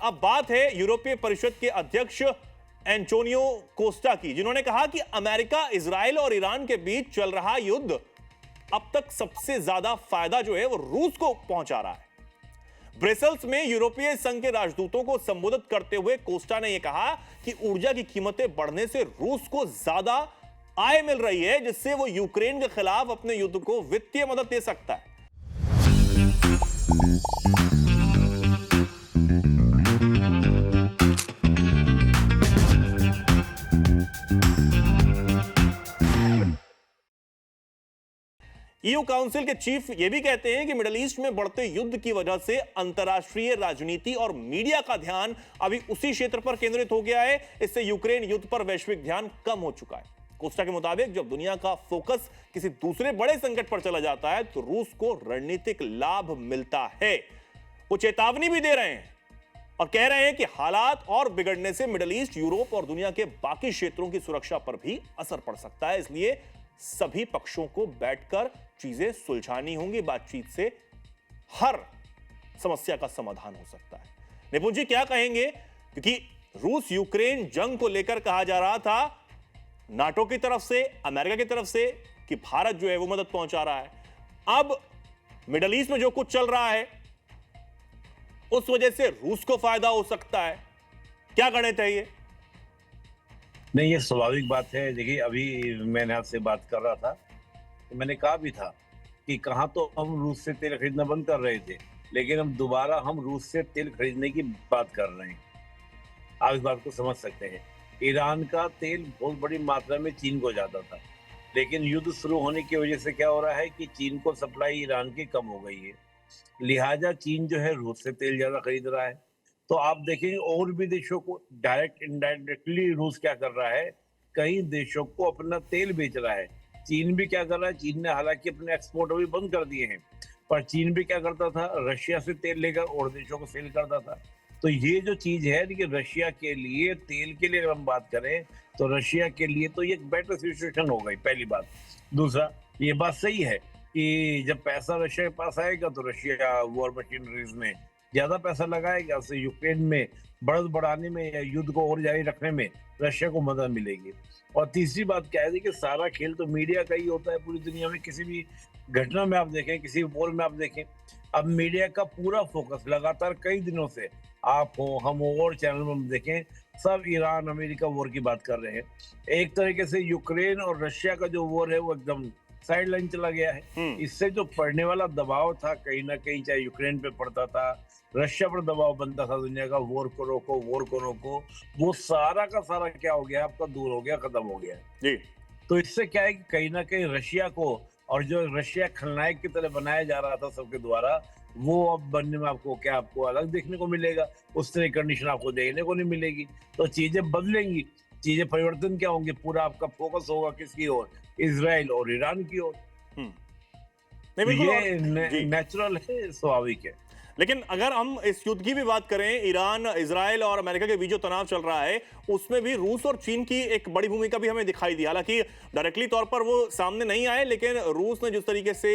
अब बात है यूरोपीय परिषद के अध्यक्ष एंटोनियो कोस्टा की, जिन्होंने कहा कि अमेरिका, इजराइल और ईरान के बीच चल रहा युद्ध अब तक सबसे ज्यादा फायदा जो है वो रूस को पहुंचा रहा है। ब्रसेल्स में यूरोपीय संघ के राजदूतों को संबोधित करते हुए कोस्टा ने यह कहा कि ऊर्जा की कीमतें बढ़ने से रूस को ज्यादा आय मिल रही है, जिससे वो यूक्रेन के खिलाफ अपने युद्ध को वित्तीय मदद दे सकता है। ईयू काउंसिल के चीफ ये भी कहते हैं कि मिडिल ईस्ट में बढ़ते युद्ध की वजह से अंतर्राष्ट्रीय राजनीति और मीडिया का ध्यान अभी उसी क्षेत्र पर केंद्रित हो गया है। इससे यूक्रेन युद्ध पर वैश्विक ध्यान कम हो चुका है। कोस्टा के मुताबिक जब दुनिया का फोकस किसी दूसरे बड़े संकट पर चला जाता है तो रूस को रणनीतिक लाभ मिलता है। वो चेतावनी भी दे रहे हैं और कह रहे हैं कि हालात और बिगड़ने से मिडिल ईस्ट, यूरोप और दुनिया के बाकी क्षेत्रों की सुरक्षा पर भी असर पड़ सकता है। इसलिए सभी पक्षों को बैठकर चीजें सुलझानी होंगी। बातचीत से हर समस्या का समाधान हो सकता है। निपुण जी क्या कहेंगे, क्योंकि रूस यूक्रेन जंग को लेकर कहा जा रहा था नाटो की तरफ से, अमेरिका की तरफ से कि भारत जो है वो मदद पहुंचा रहा है। अब मिडिल ईस्ट में जो कुछ चल रहा है उस वजह से रूस को फायदा हो सकता है। क्या गणित है ये? नहीं, ये स्वाभाविक बात है। देखिए, अभी मैंने आपसे बात कर रहा था तो मैंने कहा भी था कि कहाँ तो हम रूस से तेल खरीदना बंद कर रहे थे, लेकिन हम रूस से तेल खरीदने की बात कर रहे हैं। आप इस बात को समझ सकते हैं। ईरान का तेल बहुत बड़ी मात्रा में चीन को जाता था, लेकिन युद्ध शुरू होने की वजह से क्या हो रहा है कि चीन को सप्लाई ईरान की कम हो गई है, लिहाजा चीन जो है रूस से तेल ज्यादा खरीद रहा है। तो आप देखेंगे और भी देशों को डायरेक्ट इनडायरेक्टली रूस क्या कर रहा है, कई देशों को अपना तेल बेच रहा है। चीन भी क्या कर रहा है, चीन ने हालांकि अपने एक्सपोर्ट अभी बंद कर दिए हैं, पर चीन भी क्या करता था, रशिया से तेल लेकर और देशों को सेल करता था। तो ये जो चीज है कि रशिया के लिए तेल के लिए अगर हम बात करें तो रशिया के लिए तो ये एक बेटर सिचुएशन हो गई, पहली बात। दूसरा, ये बात सही है कि जब पैसा रशिया के पास आएगा तो रशिया वॉर मशीनरीज में ज्यादा पैसा लगाएगा, उससे यूक्रेन में बढ़त बढ़ाने में या युद्ध को और जारी रखने में रशिया को मदद मिलेगी। और तीसरी बात क्या है कि सारा खेल तो मीडिया का ही होता है पूरी दुनिया में। किसी भी घटना में आप देखें, किसी भी वॉर में आप देखें, अब मीडिया का पूरा फोकस लगातार कई दिनों से, आप हो, हम हो, और चैनल में देखें, सब ईरान अमेरिका वॉर की बात कर रहे हैं। एक तरीके से यूक्रेन और रशिया का जो वॉर है वो एकदम साइड लाइन चला गया है। इससे जो पड़ने वाला दबाव था कहीं ना कहीं, चाहे यूक्रेन पे पड़ता था, रशिया पर दबाव बनता था दुनिया का, वॉर को रोको, वॉर को रोको, वो सारा का सारा क्या हो गया, आपका दूर हो गया, खत्म हो गया जी। तो इससे क्या है कि कहीं ना कहीं रशिया को, और जो रशिया खलनायक की तरह बनाया जा रहा था सबके द्वारा, वो अब बनने में आपको अलग देखने को मिलेगा। उस तरह की कंडीशन आपको देखने को नहीं मिलेगी। तो चीजें बदलेंगी, चीजें परिवर्तन क्या होंगे, पूरा आपका फोकस होगा किसकी ओर, इजराइल और ईरान की ओर। ये नेचुरल है, स्वाभाविक है। लेकिन अगर हम इस युद्ध की भी बात करें, ईरान, इजराइल और अमेरिका के बीच जो तनाव चल रहा है उसमें भी रूस और चीन की एक बड़ी भूमिका भी हमें दिखाई दी। हालांकि डायरेक्टली तौर पर वो सामने नहीं आए, लेकिन रूस ने जिस तरीके से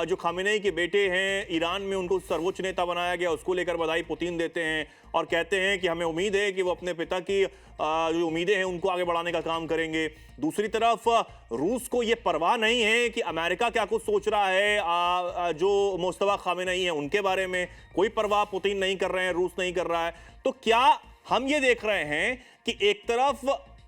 जो खामेनेई के बेटे हैं, ईरान में उनको सर्वोच्च नेता बनाया गया, उसको लेकर बधाई पुतिन देते हैं और कहते हैं कि हमें उम्मीद है कि वो अपने पिता की जो उम्मीदें हैं उनको आगे बढ़ाने का काम करेंगे। दूसरी तरफ रूस को ये परवाह नहीं है कि अमेरिका क्या कुछ सोच रहा है, जो मुस्तफा खामेनेई है उनके बारे में कोई परवाह पुतिन नहीं कर रहे हैं, रूस नहीं कर रहा है। तो क्या हम ये देख रहे हैं कि एक तरफ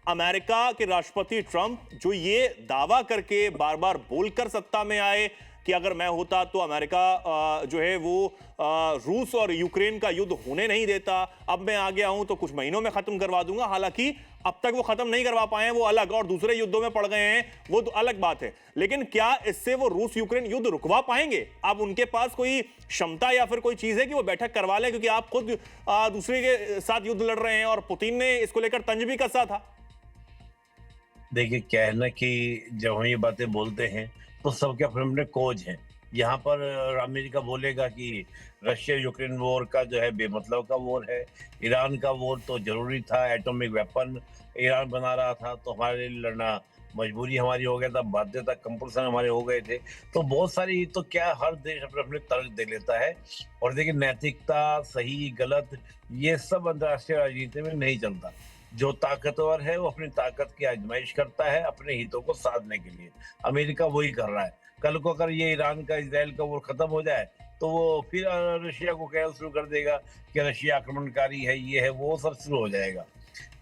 अमेरिका के राष्ट्रपति ट्रंप जो ये दावा करके बार बार बोलकर सत्ता में आए कि अगर मैं होता तो अमेरिका जो है वो रूस और यूक्रेन का युद्ध होने नहीं देता, अब मैं आ गया हूं तो कुछ महीनों में खत्म करवा दूंगा। हालांकि अब तक वो खत्म नहीं करवा पाए हैं, वो अलग, और दूसरे युद्धों में पड़ गए हैं, वो तो अलग बात है। लेकिन क्या इससे वो रूस यूक्रेन युद्ध रुकवा पाएंगे? अब उनके पास कोई क्षमता या फिर कोई चीज है कि वो बैठक करवा लें, क्योंकि आप खुद दूसरे के साथ युद्ध लड़ रहे हैं और पुतिन ने इसको लेकर तंज भी कसा था। देखिए, क्या है ना कि जब हम ये बातें बोलते हैं तो सबके अपने कोज हैं। यहाँ पर अमेरिका बोलेगा कि रशिया यूक्रेन वॉर का जो है बेमतलब का वॉर है, ईरान का वॉर तो जरूरी था, एटॉमिक वेपन ईरान बना रहा था तो हमारे लिए लड़ना मजबूरी हमारी हो गया था, बाध्यता कंपल्सन हमारे हो गए थे। तो बहुत सारी तो क्या हर देश अपने अपने तर्क दे लेता है। और देखिए नैतिकता सही गलत ये सब अंतर्राष्ट्रीय राजनीति में नहीं चलता। जो ताकतवर है वो अपनी ताकत की आजमाइश करता है अपने हितों को साधने के लिए। अमेरिका वही कर रहा है। कल को अगर ये ईरान का इजराइल का वो खत्म हो जाए तो वो फिर रशिया को कहना शुरू कर देगा कि रशिया आक्रमणकारी है, ये है, वो सब शुरू हो जाएगा।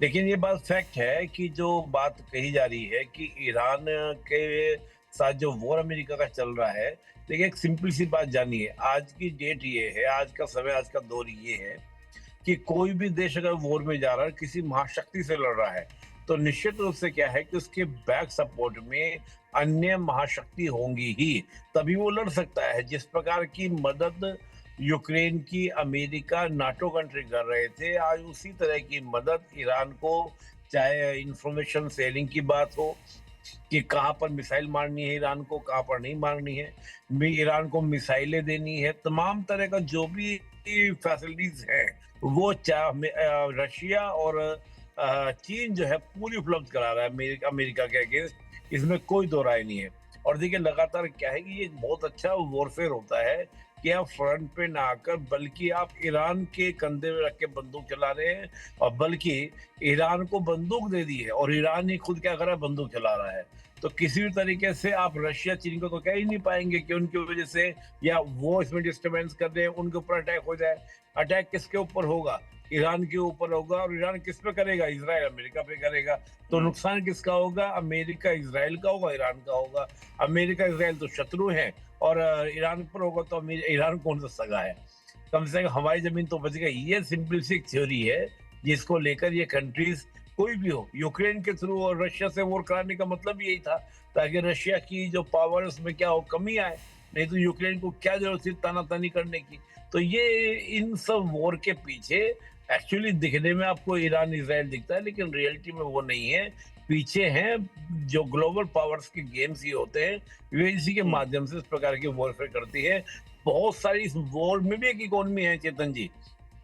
लेकिन ये बात फैक्ट है कि जो बात कही जा रही है कि ईरान के साथ जो वॉर अमेरिका का चल रहा है, देखिए एक सिंपल सी बात जानिए, आज की डेट ये है, आज का समय, आज का दौर ये है कि कोई भी देश अगर वॉर में जा रहा है, किसी महाशक्ति से लड़ रहा है, तो निश्चित रूप से क्या है कि उसके बैक सपोर्ट में अन्य महाशक्ति होंगी ही, तभी वो लड़ सकता है। जिस प्रकार की मदद यूक्रेन की अमेरिका, नाटो कंट्री कर रहे थे, आज उसी तरह की मदद ईरान को, चाहे इंफॉर्मेशन शेयरिंग की बात हो कि कहाँ पर मिसाइल मारनी है ईरान को, कहाँ पर नहीं मारनी है, ईरान को मिसाइलें देनी है, तमाम तरह का जो भी फैसिलिटीज है वो रशिया और चीन जो है पूरी उपलब्ध करा रहा है अमेरिका के अगेंस्ट, इसमें कोई दो राय नहीं है। और देखिए लगातार क्या है कि ये बहुत अच्छा वॉरफेयर होता है कि आप फ्रंट पे ना आकर बल्कि आप ईरान के कंधे में रख के बंदूक चला रहे हैं, और बल्कि ईरान को बंदूक दे दी है और ईरान ही खुद क्या कर रहा है, बंदूक चला रहा है। तो किसी भी तरीके से आप रशिया चीन को तो कह ही नहीं पाएंगे कि उनकी वजह से या वो इसमें डिस्टर्बेंस कर रहे हैं, उनके ऊपर अटैक हो जाए। अटैक किसके ऊपर होगा? ईरान के ऊपर होगा। और ईरान किस पे करेगा? इजराइल अमेरिका पे करेगा। तो नुकसान किसका होगा? अमेरिका इजराइल का होगा, ईरान का होगा। अमेरिका इजराइल तो शत्रु है, और ईरान पर होगा तो ईरान कौन सा सगा है? कम से कम हमारी जमीन तो बच गई। ये सिंपल सी थ्योरी है जिसको लेकर ये कंट्रीज कोई भी हो, यूक्रेन के थ्रू और रशिया से वॉर कराने का मतलब यही था, ताकि रशिया की जो पावर है उसमें क्या हो, कमी आए। नहीं तो यूक्रेन को क्या जरूरत थी तानातानी करने की? तो ये इन सब वॉर के पीछे एक्चुअली दिखने में आपको ईरान इजराइल दिखता है, लेकिन रियलिटी में वो नहीं है। पीछे हैं जो ग्लोबल पावर्स के गेम्स ही होते हैं, वे इसी के माध्यम से इस प्रकार की वॉरफेयर करती है। बहुत सारी इस वॉर में भी एक इकोनॉमी है चेतन जी।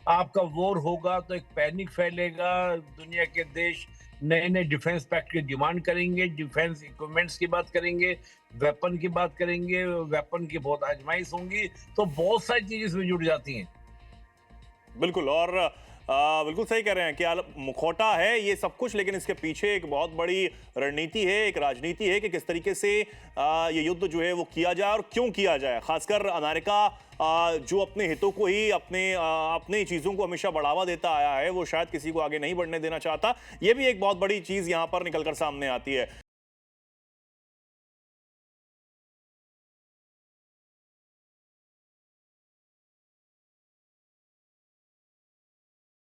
आपका वॉर होगा तो एक पैनिक फैलेगा, दुनिया के देश नए नए डिफेंस पैक्ट की डिमांड करेंगे, डिफेंस इक्विपमेंट्स की बात करेंगे, वेपन की बात करेंगे, वेपन की बहुत आजमाइश होंगी। तो बहुत सारी चीजें इसमें जुड़ जाती हैं। बिल्कुल। और बिल्कुल सही कह रहे हैं कि मुखौटा है ये सब कुछ, लेकिन इसके पीछे एक बहुत बड़ी रणनीति है, एक राजनीति है कि किस तरीके से ये युद्ध जो है वो किया जाए और क्यों किया जाए। खासकर अमेरिका जो अपने हितों को ही, अपने चीज़ों को हमेशा बढ़ावा देता आया है, वो शायद किसी को आगे नहीं बढ़ने देना चाहता। ये भी एक बहुत बड़ी चीज़ यहाँ पर निकलकर सामने आती है।